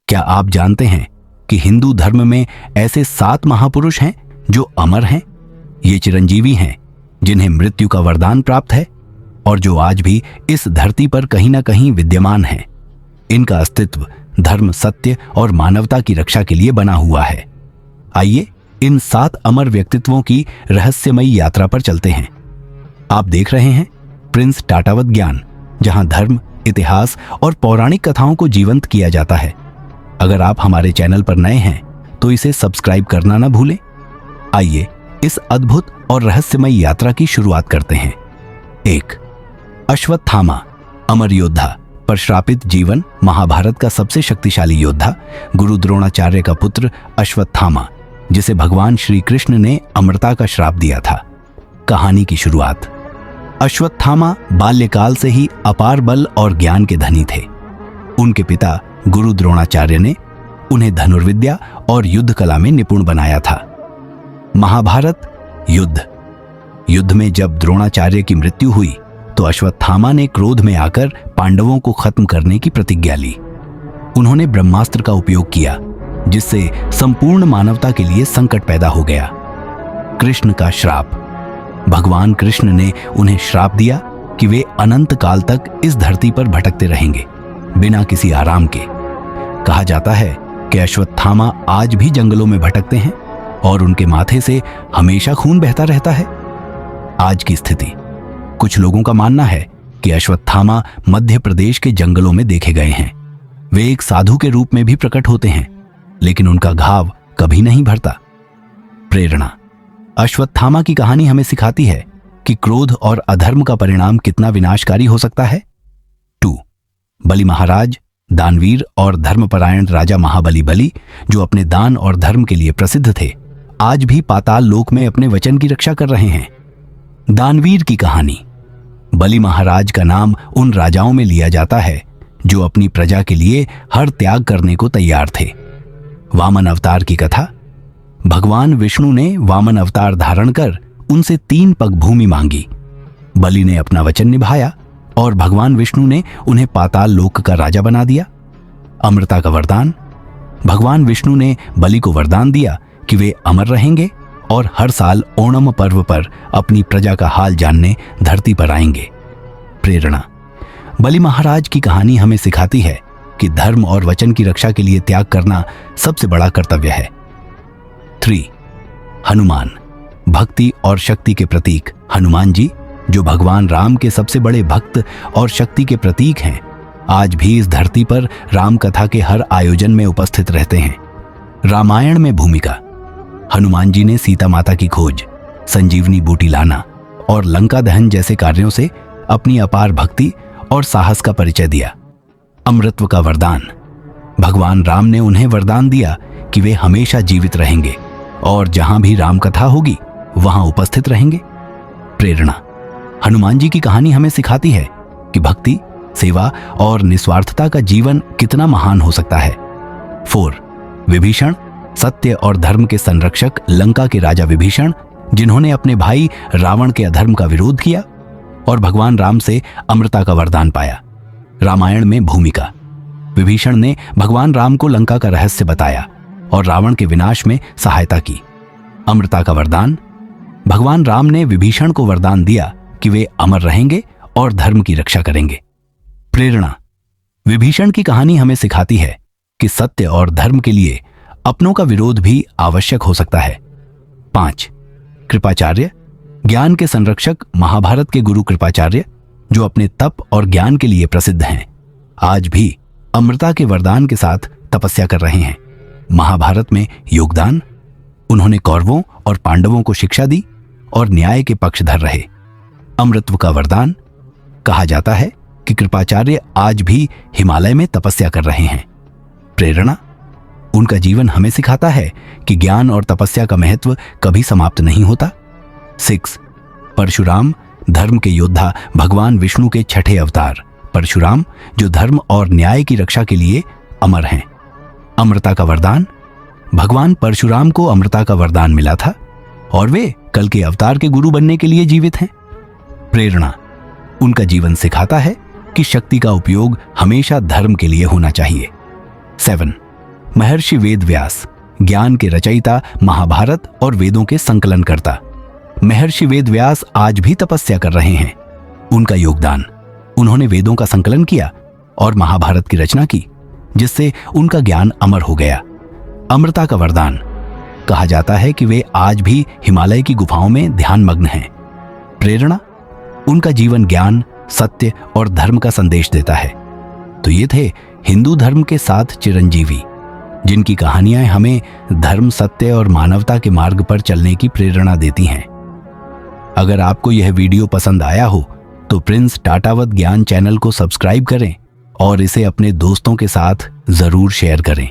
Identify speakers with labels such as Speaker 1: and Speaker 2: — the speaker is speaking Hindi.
Speaker 1: क्या आप जानते हैं कि हिंदू धर्म में ऐसे 7 महापुरुष हैं जो अमर हैं? ये चिरंजीवी हैं जिन्हें मृत्यु का वरदान प्राप्त है और जो आज भी इस धरती पर कहीं ना कहीं विद्यमान हैं। इनका अस्तित्व धर्म, सत्य और मानवता की रक्षा के लिए बना हुआ है। आइए इन 7 अमर व्यक्तित्वों की रहस्यमयी यात्रा पर चलते हैं। आप देख रहे हैं प्रिंस टाटावत ज्ञान, जहां धर्म, इतिहास और पौराणिक कथाओं को जीवंत किया जाता है। अगर आप हमारे चैनल पर नए हैं तो इसे सब्सक्राइब करना ना भूलें। आइए इस अद्भुत और रहस्यमयी यात्रा की शुरुआत करते हैं। 1. अश्वत्थामा, अमर योद्धा, पर श्रापित जीवन, महाभारत का सबसे शक्तिशाली योद्धा, गुरु द्रोणाचार्य का पुत्र अश्वत्थामा, जिसे भगवान श्री कृष्ण ने अमरता का श्राप दिया था। कहानी की शुरुआत। अश्वत्थामा बाल्यकाल से ही अपार बल और ज्ञान के धनी थे। उनके पिता गुरु द्रोणाचार्य ने उन्हें धनुर्विद्या और युद्ध कला में निपुण बनाया था। महाभारत युद्ध में जब द्रोणाचार्य की मृत्यु हुई तो अश्वत्थामा ने क्रोध में आकर पांडवों को खत्म करने की प्रतिज्ञा ली। उन्होंने ब्रह्मास्त्र का उपयोग किया, जिससे संपूर्ण मानवता के लिए संकट पैदा हो गया। कृष्ण का श्राप। भगवान कृष्ण ने उन्हें श्राप दिया कि वे अनंत काल तक इस धरती पर भटकते रहेंगे, बिना किसी आराम के। कहा जाता है कि अश्वत्थामा आज भी जंगलों में भटकते हैं और उनके माथे से हमेशा खून बहता रहता है। आज की स्थिति। कुछ लोगों का मानना है कि अश्वत्थामा मध्य प्रदेश के जंगलों में देखे गए हैं। वे एक साधु के रूप में भी प्रकट होते हैं, लेकिन उनका घाव कभी नहीं भरता। प्रेरणा। अश्वत्थामा की कहानी हमें सिखाती है कि क्रोध और अधर्म का परिणाम कितना विनाशकारी हो सकता है। 2. बलि महाराज, दानवीर और धर्मपरायण राजा महाबली बलि, जो अपने दान और धर्म के लिए प्रसिद्ध थे, आज भी पाताल लोक में अपने वचन की रक्षा कर रहे हैं। दानवीर की कहानी। बलि महाराज का नाम उन राजाओं में लिया जाता है जो अपनी प्रजा के लिए हर त्याग करने को तैयार थे। वामन अवतार की कथा। भगवान विष्णु ने वामन अवतार धारण कर उनसे 3 पग भूमि मांगी। बलि ने अपना वचन निभाया और भगवान विष्णु ने उन्हें पाताल लोक का राजा बना दिया। अमरता का वरदान। भगवान विष्णु ने बलि को वरदान दिया कि वे अमर रहेंगे और हर साल ओणम पर्व पर अपनी प्रजा का हाल जानने धरती पर आएंगे। प्रेरणा। बलि महाराज की कहानी हमें सिखाती है कि धर्म और वचन की रक्षा के लिए त्याग करना सबसे बड़ा कर्तव्य है। 3. हनुमान, भक्ति और शक्ति के प्रतीक। हनुमान जी, जो भगवान राम के सबसे बड़े भक्त और शक्ति के प्रतीक हैं, आज भी इस धरती पर राम कथा के हर आयोजन में उपस्थित रहते हैं। रामायण में भूमिका। हनुमान जी ने सीता माता की खोज, संजीवनी बूटी लाना और लंका दहन जैसे कार्यों से अपनी अपार भक्ति और साहस का परिचय दिया। अमरत्व का वरदान। भगवान राम ने उन्हें वरदान दिया कि वे हमेशा जीवित रहेंगे और जहां भी राम कथा होगी वहां उपस्थित रहेंगे। प्रेरणा। हनुमान जी की कहानी हमें सिखाती है कि भक्ति, सेवा और निस्वार्थता का जीवन कितना महान हो सकता है। 4. विभीषण, सत्य और धर्म के संरक्षक। लंका के राजा विभीषण, जिन्होंने अपने भाई रावण के अधर्म का विरोध किया और भगवान राम से अमरता का वरदान पाया। रामायण में भूमिका। विभीषण ने भगवान राम को लंका का रहस्य बताया और रावण के विनाश में सहायता की। अमरता का वरदान। भगवान राम ने विभीषण को वरदान दिया कि वे अमर रहेंगे और धर्म की रक्षा करेंगे। प्रेरणा। विभीषण की कहानी हमें सिखाती है कि सत्य और धर्म के लिए अपनों का विरोध भी आवश्यक हो सकता है। 5. कृपाचार्य, ज्ञान के संरक्षक। महाभारत के गुरु कृपाचार्य, जो अपने तप और ज्ञान के लिए प्रसिद्ध हैं, आज भी अमरता के वरदान के साथ तपस्या कर रहे हैं। महाभारत में योगदान। उन्होंने कौरवों और पांडवों को शिक्षा दी और न्याय के पक्षधर रहे। अमरत्व का वरदान। कहा जाता है कि कृपाचार्य आज भी हिमालय में तपस्या कर रहे हैं। प्रेरणा। उनका जीवन हमें सिखाता है कि ज्ञान और तपस्या का महत्व कभी समाप्त नहीं होता। 6. परशुराम, धर्म के योद्धा। भगवान विष्णु के 6ठे अवतार परशुराम, जो धर्म और न्याय की रक्षा के लिए अमर हैं। अमरता का वरदान। भगवान परशुराम को अमरता का वरदान मिला था और वे कल के अवतार के गुरु बनने के लिए जीवित हैं। प्रेरणा। उनका जीवन सिखाता है कि शक्ति का उपयोग हमेशा धर्म के लिए होना चाहिए। 7. महर्षि वेदव्यास, ज्ञान के रचयिता, महाभारत और वेदों के संकलनकर्ता। महर्षि वेदव्यास आज भी तपस्या कर रहे हैं। उनका योगदान, उन्होंने वेदों का संकलन किया और महाभारत की रचना की, जिससे उनका ज्ञान अमर हो गया। अमरता का वरदान, कहा जाता है कि वे आज भी हिमालय की गुफाओं में ध्यानमग्न हैं। प्रेरणा, उनका जीवन ज्ञान, सत्य और धर्म का संदेश देता है। तो ये थे हिंदू धर्म के 7 चिरंजीवी, जिनकी कहानियां हमें धर्म, सत्य और मानवता के मार्ग पर चलने की प्रेरणा देती हैं। अगर आपको यह वीडियो पसंद आया हो तो प्रिंस टाटावत ज्ञान चैनल को सब्सक्राइब करें और इसे अपने दोस्तों के साथ जरूर शेयर करें।